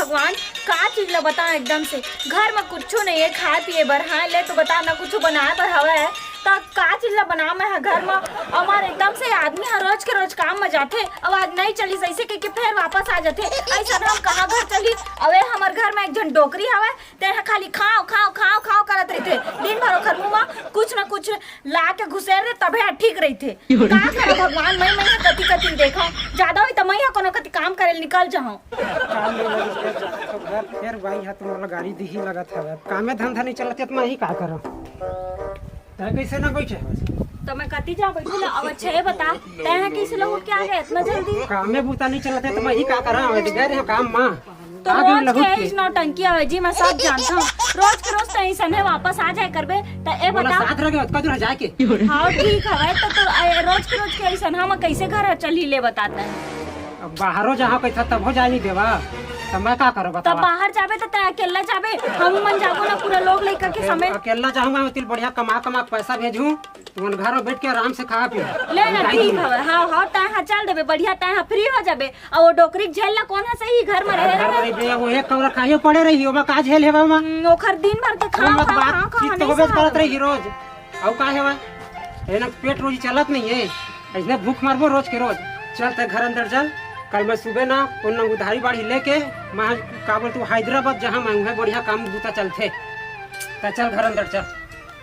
भगवान का चीज ला बता एकदम से घर में कुछ नहीं है खाए पिए बर हाँ ले तो बता ना कुछ बनाए बर हवे है का चीज ला बना में है घर में हमारे एकदम से आदमी हर रोज के रोज काम में जाते अब आज नहीं चली ऐसे के फिर वापस आ जाते ऐसा हम कहाँ घर चली अवे हमार घर में एक जन डोकरी हवे तेरा खाली खाओ खाओ खाओ खाओ करत रहते दिन भर ओखर मुंह में कुछ ना कुछ ला के घुसेर दे तबे ठीक रहते का करे भगवान मैं कति कति देखा ज्यादा होई त मैं कोनो कति काम करे निकल जाऊं काम में लग फिर भाई हाथ में गाड़ी दिही लगत है कामे धंधा नहीं चलते तो मैं ही का करूं कैसे ना बैठे तो मैं कति जा बैठे ना अब अच्छे बता तेरा कैसे लोग उठ के आ गए इतना जल्दी कामे बूता नहीं चलते तो मैं ही का करा गए रे काम मां तो रोज के इस नौटंकी है जी मैं सब जानता हूं रोज के रोज टेंशन है वापस आ जाए करबे त ए बता साथ रह गए कदर जाके हां ठीक है तो रोज के रोज के ऐसा हम कैसे घर चली ले बताता है अब बाहरों जहां कैसा तब हो जाए नहीं देवा समय का करो बता तब बाहर जाबे तो अकेला जाबे हम मन जाबो ना पूरा लोग लेकर के समय अकेला जाऊंगा मैं तिल बढ़िया कमा पैसा भेजूं तुम घर में बैठ के आराम से खा पी ले ना ठीक है हां ता चल देबे बढ़िया ता फ्री हो जाबे और वो डोकरी झेल ला कौन है सही घर में रहे वो एक कमरा खाइयो पड़े रही ओमा का झेल हेबा में ओखर दिन भर के खाओ ठीक तो होबे करत रही रोज औ का हेबा एना पेट रोजी चलत नहीं है ऐसे भूख मारबो रोज के रोज चल घर अंदर चल कल मैं सुबह ना उन उधारी बाड़ी लेके मैं का बोल तू हैदराबाद जहाँ मांगू है बढ़िया काम बूता चलते चल घर अंदर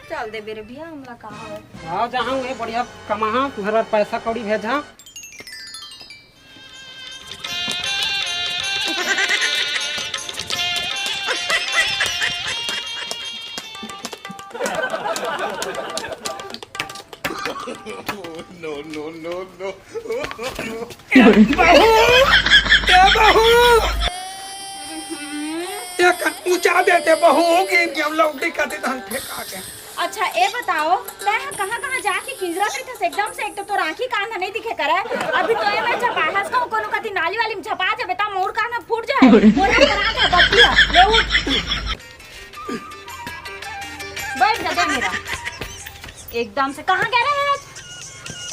चल दे मेरे भैया हमला कहाँ है हाँ जहाँ है बढ़िया कमा तुहरा पैसा कौड़ी भेजा no. ऊंचा देते बहू गिर के लौटी कति धन फेंका के अच्छा ए बताओ मैं कहाँ जाके किंजरा बैठा से एकदम से एक तो राखी कान नहीं दिखे करे अभी तो ये मैं छपाहस को कोनो कति नाली वाली में छपा जाबे ता मोर कान फूट जाए मोर करा था बत्तिया ले उठ बैठ जा मेरा एकदम से कहाँ गए रहे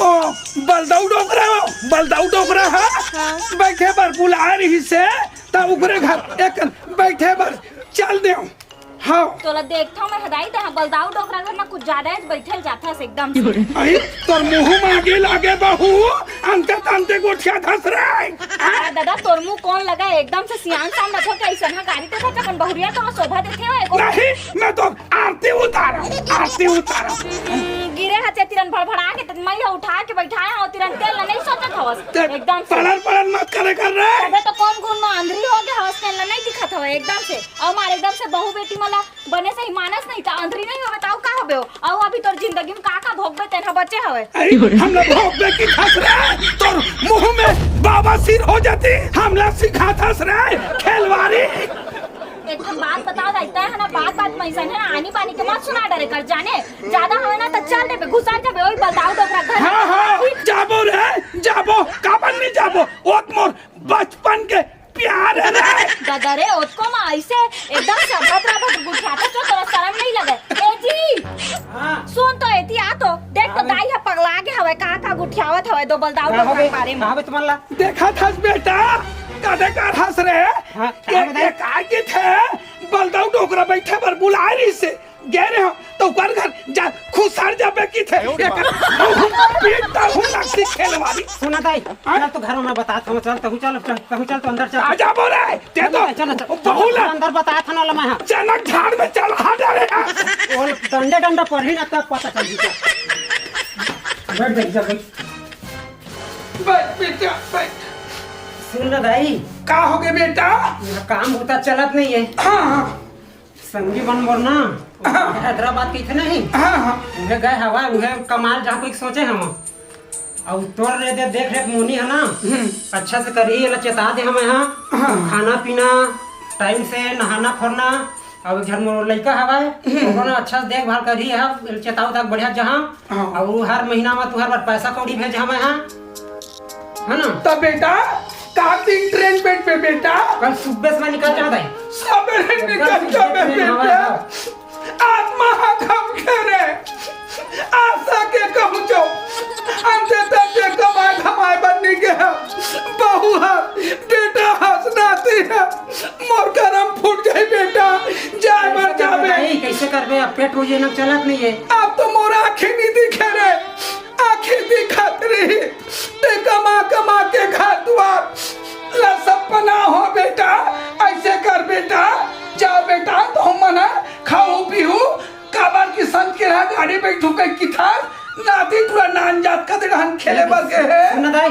ओ बलदाऊ डोकरा है बैठे पर बुला रही से ता उगरे घर एक बैठे पर चल दे हाँ तोला देखता हूँ मैं हदाई ते बलदाऊ डोकरा घर में कुछ ज्यादा है बैठल जाता है एकदम से आई तोर मुंह में आगे लागे बहू अंते तंते गोठिया धस रहे दादा तोर मुंह कौन लगा एकदम से सियान साम रखो कैसे ना गाड़ी ते अपन बहुरिया तो शोभा देते हो नहीं मैं तो आरती उतारा गिरे हाथे तिरन भड़भड़ा के त मैं उठा के बैठाया और तिरन तेल नहीं सोचत हवस एकदम से पलर मत करे कर रे अबे तो कौन गुण में आंधरी हो गया हवस तेल नहीं दिखत हवे एकदम से और मारे एकदम से बहू बेटी मला बने से ही मानस नहीं था आंधरी नहीं होवे ताऊ का होबे और अभी तोर जिंदगी में का भोगबे तेना बचे हवे हम लोग भोगबे की धस रे तोर मुंह में बाबा सिर हो जाती हमला सिखा धस रे खेलवारी एक बात बताओ दाइता है ना बात मैसन है आनी पानी के मत सुना डरे कर जाने ज्यादा होवे ना तो चल दे घुसा जाबे ओई बताओ डोकरा घर हां जाबो रे जाबो काबन नहीं जाबो ओत मोर बचपन के प्यार है रे दादा रे ओतको में ऐसे एकदम से भद्र गुठाता तो तोरा शर्म नहीं लगे ए जी हां सुन तो एती आ तो देख तो दाई है पगला के हवे का गुठियावत हवे दो बलदाऊ डोकरा बारे में हवे तुम्हारा देखा था बेटा कादे का हंस रहे ये काहे थे बलदाऊ डोकरा बैठे पर बुला रही से गए रहे हो तो कर घर जा खुसर जाबे की थे पीटता हूं लक्ष्य खेलवारी सुना दाई चल तो घर में बता था चल तो अंदर चल आ जा बोले ते तो चल बहुला अंदर बता था ना मैं चनक झाड़ में चल हटा रे और डंडा पर ही ना तब पता चल जी बैठ देख जा बैठ बेटा बैठ सुन ना दाई का हो गए बेटा काम होता चलत नहीं है हां संगी बन बोलना हैदराबाद के थे नहीं हां उन्हें गए हवा उन्हें कमाल जहाँ कोई सोचे हम और तोड़ रहे दे देख रेख मोनी है ना अच्छा से करिए चेता दे हमें यहाँ खाना पीना टाइम से नहाना खोरना और घर में लड़का हवा है अच्छा से देखभाल करी है चेताओ तक बढ़िया जहाँ और हर महीना में तुहर बार पैसा कौड़ी भेज हमें यहाँ है ना तब बेटा कार्तिक ट्रेन पे बेटा कल सुबह से निकल जाता है सबेरे निकल जाबे बेटा आत्मा हम करे आशा के कहूँ जो अंते तक कमाए बनने के बहू है बेटा हंसनाती है मोर पेट हो ये ना चलत नहीं है। अब तो मोर आँखें नहीं दिखे रे, आँखें दिखत रही ते कमा कमा के घर द्वार ला सब पना हो बेटा। ऐसे कर बेटा, जा बेटा तो मना खाओ पीऊ काबर की संग के रहा गाड़ी बैठू कहीं की था नाती तुरा नान जात का दिन खेले बर के है सुन दाई,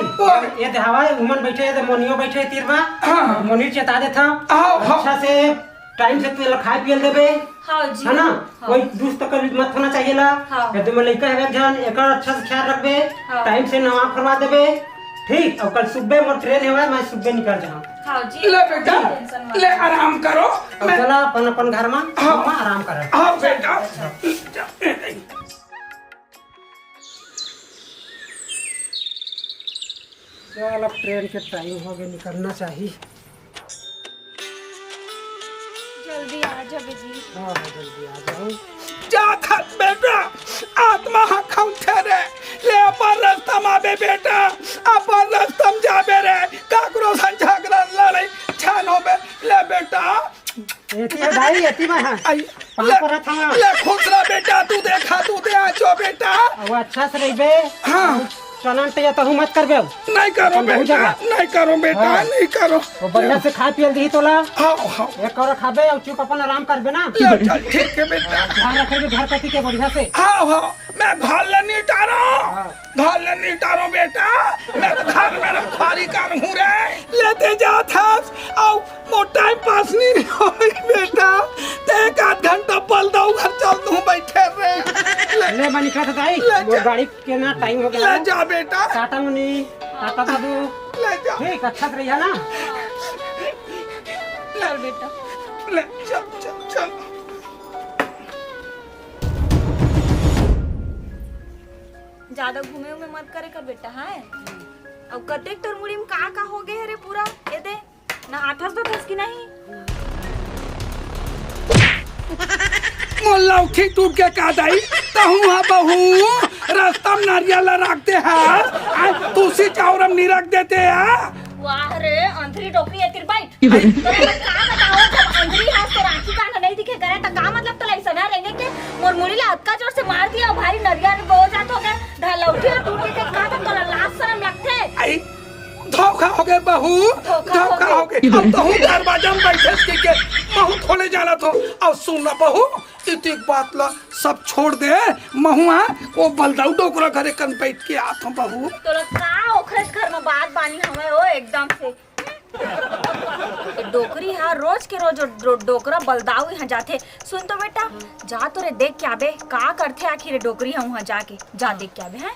ये देहावा उमन बैठे है, मोनियो बैठे है तीरवा। हाँ। मोनी चेता देता हाँ, हाँ। अच्छा से टाइम से तू खाए पियल देबे। हाँ जी। है ना? हाँ। कोई दुष्ट तकलीफ मत होना चाहिए ला। हाँ। यदि मैं लड़का है जन एक अच्छा से ख्याल रखबे। हाँ। टाइम से नवा करवा देबे। ठीक, और कल सुबह मोर ट्रेन है, मैं सुबह निकल जाऊँ। हाँ जी। ले बेटा, ले आराम करो। अब चला अपन अपन घर में आराम कर। हाँ बेटा। चल अब ट्रेन के टाइम हो गया, निकलना चाहिए। जल्दी आ जा जी। हाँ जल्दी आ जाओ। जा था बेटा, आत्मा खाऊ रे, ले अपन रास्ता माबे बेटा, अपन रास्ता में जाबे रे, काकरो संग झगड़ा लड़ाई छान होबे। ले बेटा, एती है भाई, एती में है। आई कहाँ पर था? ले खुश रह बेटा, तू देखा तू दे आजो बेटा। वो अच्छा से रहिबे। हाँ। चलन ते तो मत करबे। नहीं करो बेटा, नहीं करो बेटा, हाँ। नहीं करो। वो बढ़िया से खा पियल दी तोला। हाँ हाँ। एक और खाबे और चुप अपन आराम करबे ना। ले चल ठीक है बेटा। ध्यान रखेंगे घर पति के बढ़िया से। हाँ हाँ, मैं घर नहीं टारो, घर नहीं टारो बेटा, मैं तो घर में रखवारी कर हूँ रे। लेते जा था और वो टाइम पास नहीं हो बेटा, ते एक आध घंटा पल दो घर चल दूँ बैठे रे। ले मैं निकला था दाई, ले वो जा। गाड़ी के ना टाइम हो गया। ले जा बेटा, टाटा मुनी, टाटा बाबू। ले जा। ठीक, अच्छा से रहिया ना। चल बेटा। ले चल चल चल। ज्यादा घूमे उमे मत करे कर बेटा। है अब कतेक तोर मुड़ी में का हो गए रे पूरा। ये दे ना हाथस तो थस की नहीं। मोल्ला उठी टूट के का दाई कहूँ हा बहू रास्ता में नारियल रखते हैं, तुलसी चावरम नहीं रख देते हैं। वाह रे अंधरी टोकरी है तिरबाइट। तो का बताओ, जब अंधरी हाथ से राखी का नहीं दिखे करे तो का मतलब तो ऐसा ना रहेंगे कि मोर मुड़ी ला अतका जोर से मार दिया भारी नरियल बहुत जात हो गए ढाला उठी और टूट के का तो लाश शर्म लगते। आई धोखा हो गए बहू, धोखा हो गए। अब तो हूँ दरवाजा में बैठे के बहू थोड़े जाना तो। अब सुन ना बहू, इतनी बात ला सब छोड़ दे। महुआ वो बलदाऊ डोकरा घरे कन बैठ के आत हूँ बहू। तो का ओखरस घर में बात बानी हमें हो एकदम से। डोकरी है रोज के रोज डोकरा बलदाऊ यहाँ जाते। सुन तो बेटा, जा तो रे देख के आबे का करते आखिर डोकरी है वहाँ जाके। जा देख के आबे। हैं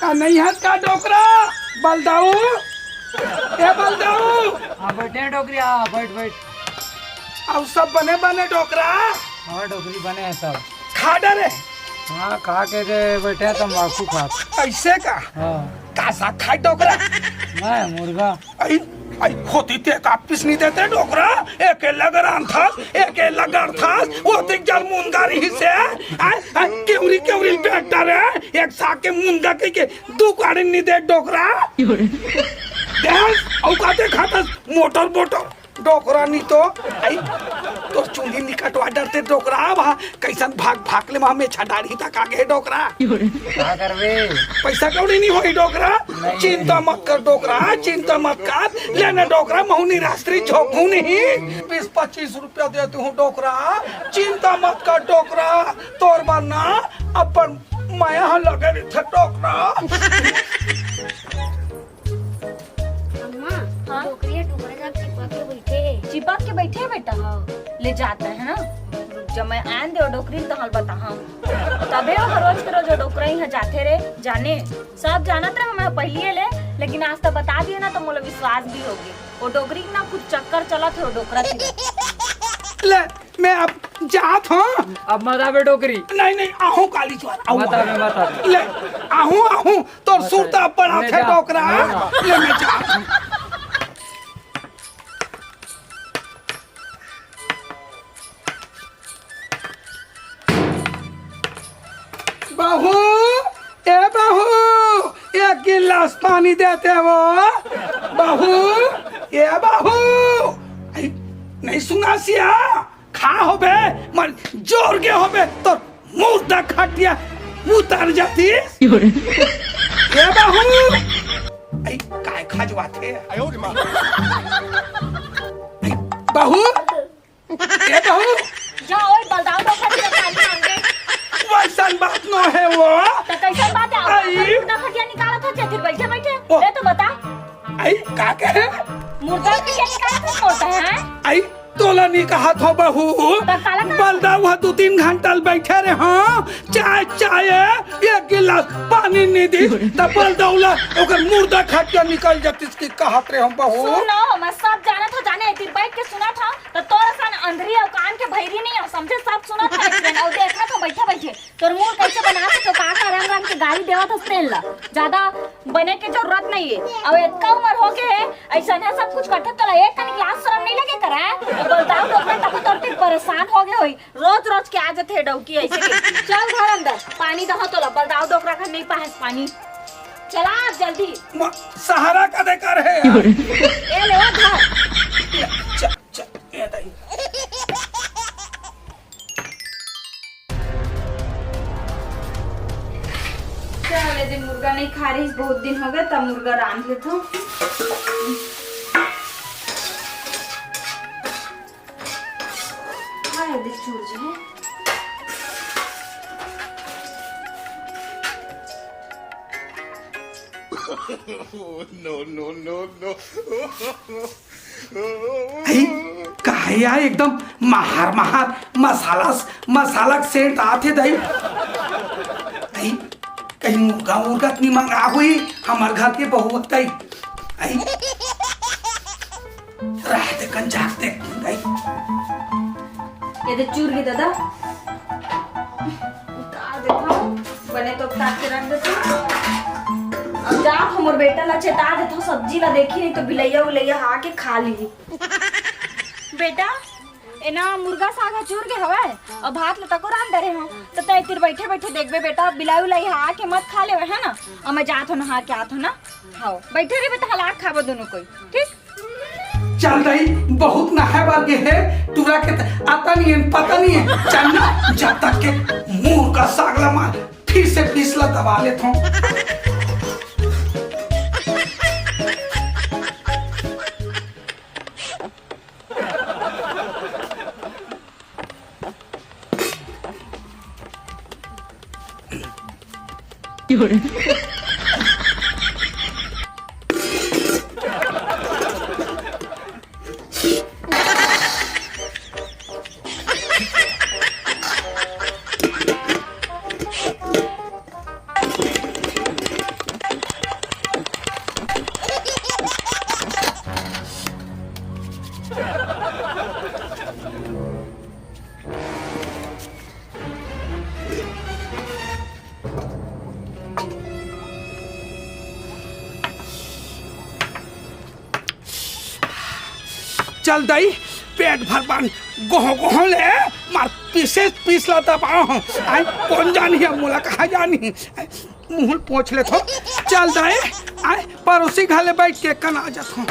नहीं हंस का डोकरा बलदाऊ, ए बलदाऊ। हाँ बैठे डोकरी। हाँ बैठ बैठ। अब सब बने बने डोकरा हाँ डोकरी बने हैं सब। खा डरे। हाँ खा के बैठे तम्बाकू खा। ऐसे का हाँ कासा खाए डोकरा। नहीं मुर्गा। आई आई होती ते का पिस नहीं देते डोकरा। एक लगरान था, एक लगड़ था, वो तिक जल मुंगारी ही से आई केवरी केवरी बेटा रे, एक साग के मुंगा के दू काड़ी नहीं दे डोकरा। देख औकाते खाता मोटर मोटर डोकरा नहीं तो आई तो चुंगी निकटवा डरते डोकरा। वहाँ कैसन भाग भाग ले वहाँ में छडारी तक आगे डोकरा। क्या करबे? पैसा कौड़ी नहीं होई डोकरा। चिंता मत कर डोकरा, चिंता मत कर। लेने डोकरा महुनी रास्त्री झोंकू नहीं। 20-25 रुपया देती हूँ डोकरा, चिंता मत कर डोकरा। तोर बनना अपन माया लगे थे डोकरा। हाँ? चिपक के बैठे हैं बेटा। ले जाता है ना। जब मैं आन दे डोकरी तो हल बता। हाँ तबे वो रोज के रोज डोकरा यहाँ जाते रे जाने। सब जानत रहे मैं पहले ले, लेकिन आज तो बता दिए ना तो मोला विश्वास भी हो गई। वो डोकरी ना कुछ चक्कर चला थे डोकरा थी। ले मैं अब जात हूँ। अब मत आवे डोकरी। नहीं नहीं आहू काली ज्वार आहू। मत आवे मत आवे। ले आहू आहू तो सुरता पड़ा थे डोकरा। ले मैं जात हूँ। बहू, ए बहू, एक गिलास पानी देते हो। बाहू ये बाहू आई, नहीं सुना सिया खा होबे मर जोर के होबे तो मुर्दा खटिया उतर जाती ये बाहू आई काय खजवाते बाहू ये बाहू जाओ ओए बलदाऊ तो खटिया निकाल आंगे वैसन बात न है वो तो कैसे बात है आई। मुर्दा खटिया निकाला था फिर बैठे बैठे ओ। ले तो बता आई का कहे मुर्दा खटिया निकाला था छोड़ता है आई तोला नहीं कहा था बहू काला कहा? बलदा हुआ 2-3 घंटा बैठे रहे हाँ चाय चाय एक गिलास पानी नहीं दी तब बलदाउला ओकर मुर्दा खटिया निकल जाती इसकी कहत रहे हम बहू सुनो मैं सब जाना था जाने फिर बैठ के सुना था तो तोरा सन अंधरी और कान के भैरी नहीं हो समझे सब सुना था एक दिन और देखा तो बैठे बैठे तोर मुंह कैसे बना के तो का रंग रंग के गाड़ी देवा था तेल ला ज्यादा बने की जरूरत नहीं है अब इतना उम्र हो के ऐसा ना सब कुछ करते तो एक कनी क्लास शर्म नहीं लगे करा बताओ तो मैं तब तो परेशान हो गए होई रोज रोज के आ जाते डौकी ऐसे के चल घर अंदर पानी दहो तो बलदाऊ डोकरा का नहीं पास पानी चला जल्दी सहारा का दे कर है ए ले घर ये दई चल ये दिन मुर्गा नहीं खा रही बहुत दिन हो गए तब मुर्गा रांध लेता हूँ चूर जो है काया एकदम महार मसाला सेंट आते दई कहीं मुर्गा मुर्गा नहीं मंगा हुई हमार घर के बहू तई रहते कन जागते ये तो चूर गई दादा उतार देता हूँ बने तो उतार के रख देता हूँ अब जा हमर बेटा ला चेता देता हूँ सब्जी ला देखी नहीं तो बिलैया उलैया हा के खा ली बेटा एना मुर्गा सागा चूर के हवे और भात ला तको रान डरे हो तो तय तिर बैठे बैठे देखबे बेटा बिलाई उलाई हा के मत खा लेवे है ना और मैं जात हो नहा के आत हो ना हाओ बैठे रे बेटा हलाक खाबो दोनों कोई ठीक चल रही बहुत नहाए वाले है तुरा के आता नहीं है पता नहीं है चलना जब तक के मुंह का सागला मार फिर से पिसला दबा लेता हूँ चल दई पेट भर पान गोह ले मार पीस लाता पाओ आई कौन जानी है मोला कहा जानी मुंह पोछ ले थो चल दई आई पड़ोसी घाले बैठ के कना जात हूं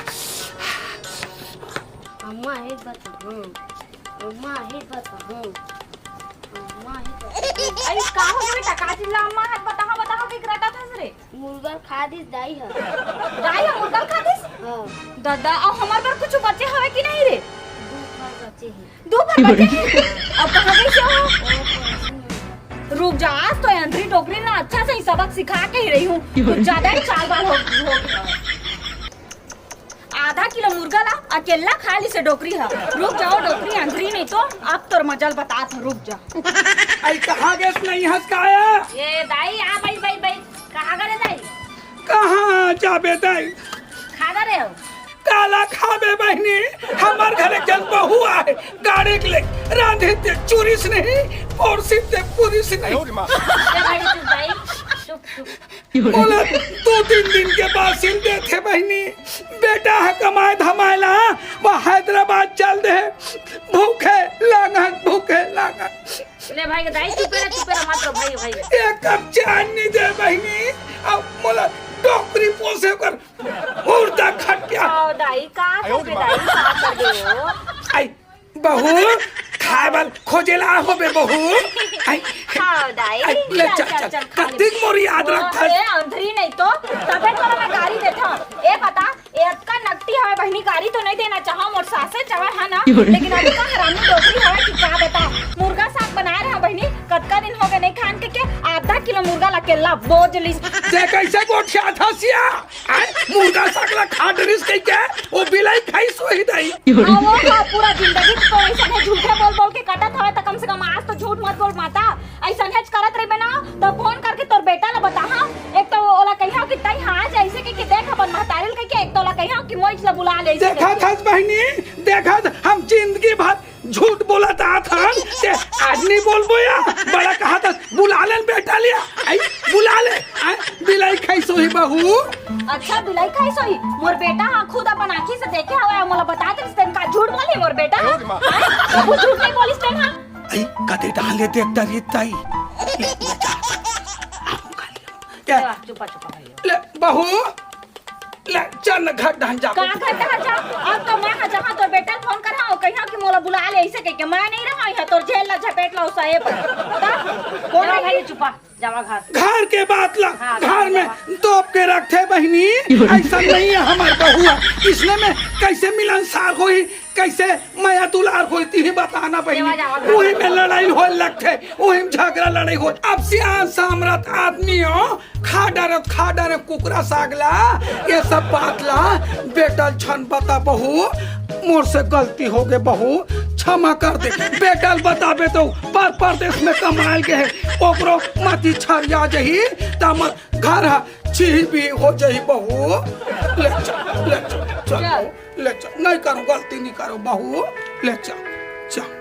अम्मा है बताओ अम्मा है बताओ अरे का हो बेटा का चिल्ला अम्मा है बताओ के करता था रे मुर्गा खा दिस दाई है दाई हम मुर्गा खा दिस हां दादा और हमार पर कुछ बचे हवे कि नहीं रे दो बार बचे हैं 2 बार बचे अब कहां गई हो रुक जा आज तो अंतरी टोकरी ना अच्छा से ही सबक सिखा के ही रही हूँ कुछ ज्यादा ही 4 बार हो आधा किलो मुर्गा ला अकेला खा ली से डोकरी है रुक जाओ डोकरी अंतरी नहीं तो अब तोर मजल बता था रुक जा आई कहां गए नहीं हंसकाया ये दाई आ भाई कहां गए दाई कहां जाबे दाई खा रहे हो काला खाबे बहनी हमार घरे जन बहू आए गाड़ी के ले रांधे ते चूरी से नहीं और सीधे पूरी से नहीं बोला 2-3 दिन के बाद सिल दे थे बहनी बेटा है कमाए धमाएला वह हैदराबाद चल दे भूखे लांगन ले भाई दाई चुप रह मत रो भाई एक कप चाय नहीं दे बहनी अब बोला टोकरी पोसे कर उड़ता खटिया आओ दाई का करबे दाई का कर दे हो आई बहू खाए वाल खोजेला हो बे बहू आई खाओ दाई आई ले चल कतिक मोर याद रख ए अंधरी नहीं तो तबे तो मैं गाड़ी देता ए बता एक का नकटी है बहनी गाड़ी तो नहीं देना चाहो मोर सासे चवर है ना लेकिन अभी का हरामी डोकरी है कि क्या बता मुर्गा साग बना रहे हैं बहनी कतका दिन हो गए नहीं खान के आधा किलो मुर्गा ला के ला बोझ ली जे कैसे गोठिया थसिया आई मुर्गा सकला खाडरिस कह के ओ बिलाई खाई सोही दई वो पूरा जिंदगी तो ऐसा है झूठे बोल बोल के कटत हवे त कम से कम आज तो झूठ मत बोल माता ऐसा है करत रही ना तो फोन करके तोर बेटा ला बता हां एक तो ओला कहिया कि तई हां जैसे कि देख अपन महतारिल के एक तोला कहिया कि मोइस ला बुला ले देखा थस बहनी देखा हम जिंदगी भर झूठ बोला था से आज नहीं बोलबो या बड़ा कहा था बुला ले बेटा लिया आई बुला ले बिलाई खाई सोही बहू अच्छा बिलाई खाई सोई मोर बेटा हां खुद अपन आंखी से देखे हवे मोला बता दे तन का झूठ बोली मोर बेटा वो झूठ नहीं बोलिस तन हां आई कदे डाले देखता रीताई चुपा चुपा ले बहू ले चल घर ढन जा का घर जा अब तो मैं जहां तोर बेटा फोन कर हां कहिया कि मोला बुला ले ऐसे कह के मैं नहीं रहा है तोर झेल ला झपेट ला उसाए पर कौन है भाई चुपा जावा घर के बात ला घर में तोप के रखे बहनी ऐसा नहीं है हमार बहुआ इसने में कैसे मिलनसार होई कैसे माया दुलार होती है बताना बहनी वही में लड़ाई हो लगते वही में झगड़ा लड़ाई हो अब सियान सामरत आदमी हो खा डर कुकरा सागला ये सब बात ला बेटा छन बता बहू मोर से गलती हो गए बहू क्षमा कर दे बेटा बताबे तो परदेश में कमाल के है ओकरो माटी छरिया जही तम घर चीज भी हो जही बहू ले चल नहीं करो गलती नहीं करो बहू ले चल